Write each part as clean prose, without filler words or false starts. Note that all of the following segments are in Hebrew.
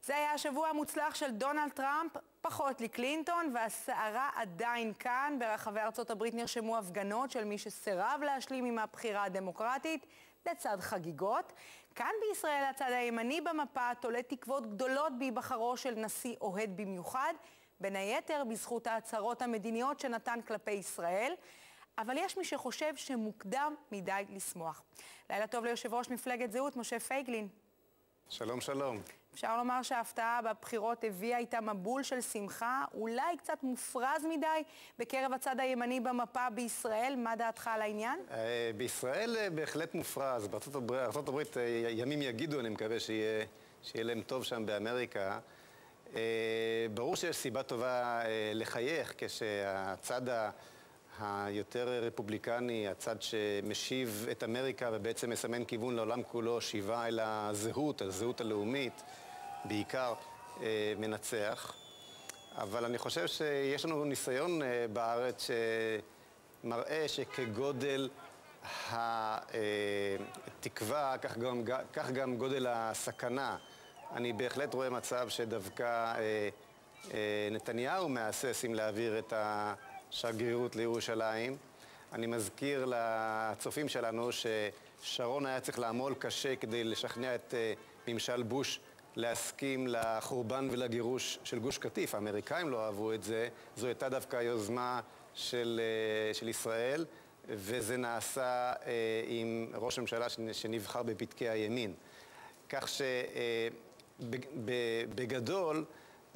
זה היה השבוע המוצלח של דונלד טראמפ, פחות לקלינטון, והסערה עדיין כאן. ברחבי ארצות הברית נרשמו הפגנות של מי שסירב להשלים עם הבחירה הדמוקרטית, לצד חגיגות. כאן בישראל הצד הימני במפה תולה תקוות גדולות בהיבחרו של נשיא אוהד במיוחד, בין היתר בזכות ההצהרות המדיניות שנתן כלפי ישראל. אבל יש מי שחושב שמוקדם מדי לשמוח. לילה טוב ליושב ראש מפלגת זהות, משה פייגלין. שלום, שלום. אפשר לומר שההפתעה בבחירות הביאה איתה מבול של שמחה, אולי קצת מופרז מדי בקרב הצד הימני במפה בישראל. מה דעתך על העניין? בישראל בהחלט מופרז. בארצות הברית ימים יגידו, אני מקווה שיהיה להם טוב שם באמריקה. ברור שיש סיבה טובה לחייך כשהצד היותר רפובליקני, הצד שמשיב את אמריקה ובעצם מסמן כיוון לעולם כולו, שיבה אל הזהות הלאומית, בעיקר מנצח. אבל אני חושב שיש לנו ניסיון בארץ שמראה שכגודל התקווה, כך גם גודל הסכנה. אני בהחלט רואה מצב שדווקא נתניהו מהסס אם להעביר את השגרירות לירושלים. אני מזכיר לצופים שלנו ששרון היה צריך לעמול קשה כדי לשכנע את ממשל בוש להסכים לחורבן ולגירוש של גוש קטיף. האמריקאים לא אהבו את זה, זו הייתה דווקא יוזמה של ישראל, וזה נעשה עם ראש הממשלה שנבחר בפתקי הימין. כך שבגדול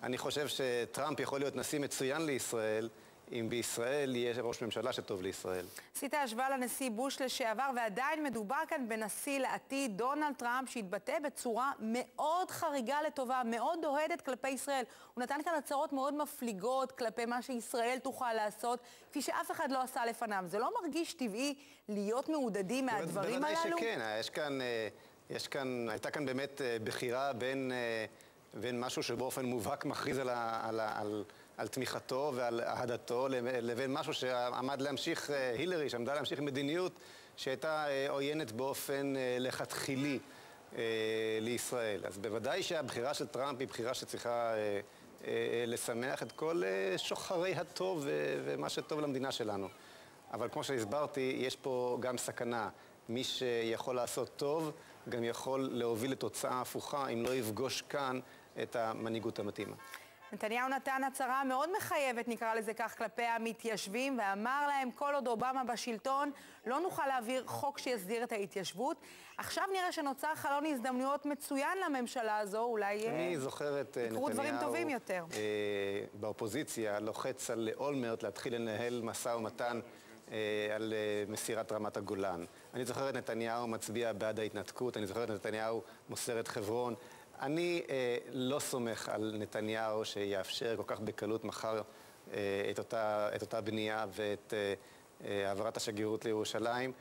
אני חושב שטראמפ יכול להיות נשיא מצוין לישראל, אם בישראל יהיה ראש ממשלה שטוב לישראל. עשית השוואה לנשיא בוש לשעבר, ועדיין מדובר כאן בנשיא לעתיד, דונלד טראמפ, שהתבטא בצורה מאוד חריגה לטובה, מאוד אוהדת כלפי ישראל. הוא נתן כאן הצהרות מאוד מפליגות כלפי מה שישראל תוכל לעשות, כפי שאף אחד לא עשה לפניו. זה לא מרגיש טבעי להיות מעודדים מהדברים הללו? בוודאי שכן, הייתה כאן באמת בחירה בין משהו שבאופן מובהק מכריז על תמיכתו ועל אהדתו, לבין משהו שעמד להמשיך, הילרי, שעמדה להמשיך מדיניות שהייתה עוינת באופן לכתחילי לישראל. אז בוודאי שהבחירה של טראמפ היא בחירה שצריכה לשמח את כל שוחרי הטוב ומה שטוב למדינה שלנו. אבל כמו שהסברתי, יש פה גם סכנה. מי שיכול לעשות טוב גם יכול להוביל לתוצאה הפוכה אם לא יפגוש כאן את המנהיגות המתאימה. נתניהו נתן הצהרה מאוד מחייבת, נקרא לזה כך, כלפי המתיישבים, ואמר להם, כל עוד אובמה בשלטון, לא נוכל להעביר חוק שיסדיר את ההתיישבות. עכשיו נראה שנוצר חלון הזדמנויות מצוין לממשלה הזו, אולי אני זוכר את נתניהו טובים יותר. באופוזיציה לוחץ על אולמרט להתחיל לנהל משא ומתן על מסירת רמת הגולן. אני זוכר את נתניהו מצביע בעד ההתנתקות, אני זוכר את נתניהו מוסר את חברון. אני לא סומך על נתניהו שיאפשר כל כך בקלות מחר את אותה בנייה ואת העברת השגרירות לירושלים,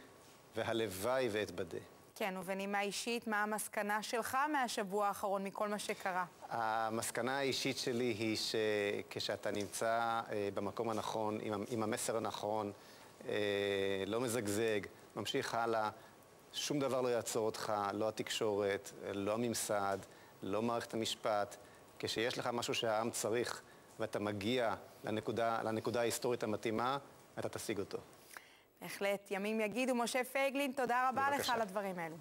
והלוואי ואתבדה. כן, ובנימה אישית, מה המסקנה שלך מהשבוע האחרון מכל מה שקרה? המסקנה האישית שלי היא שכשאתה נמצא במקום הנכון, עם המסר הנכון, לא מזגזג, ממשיך הלאה, שום דבר לא יעצור אותך, לא התקשורת, לא הממסד, לא מערכת המשפט. כשיש לך משהו שהעם צריך ואתה מגיע לנקודה ההיסטורית המתאימה, אתה תשיג אותו. בהחלט, ימים יגידו. משה פייגלין, תודה רבה לך על הדברים האלו.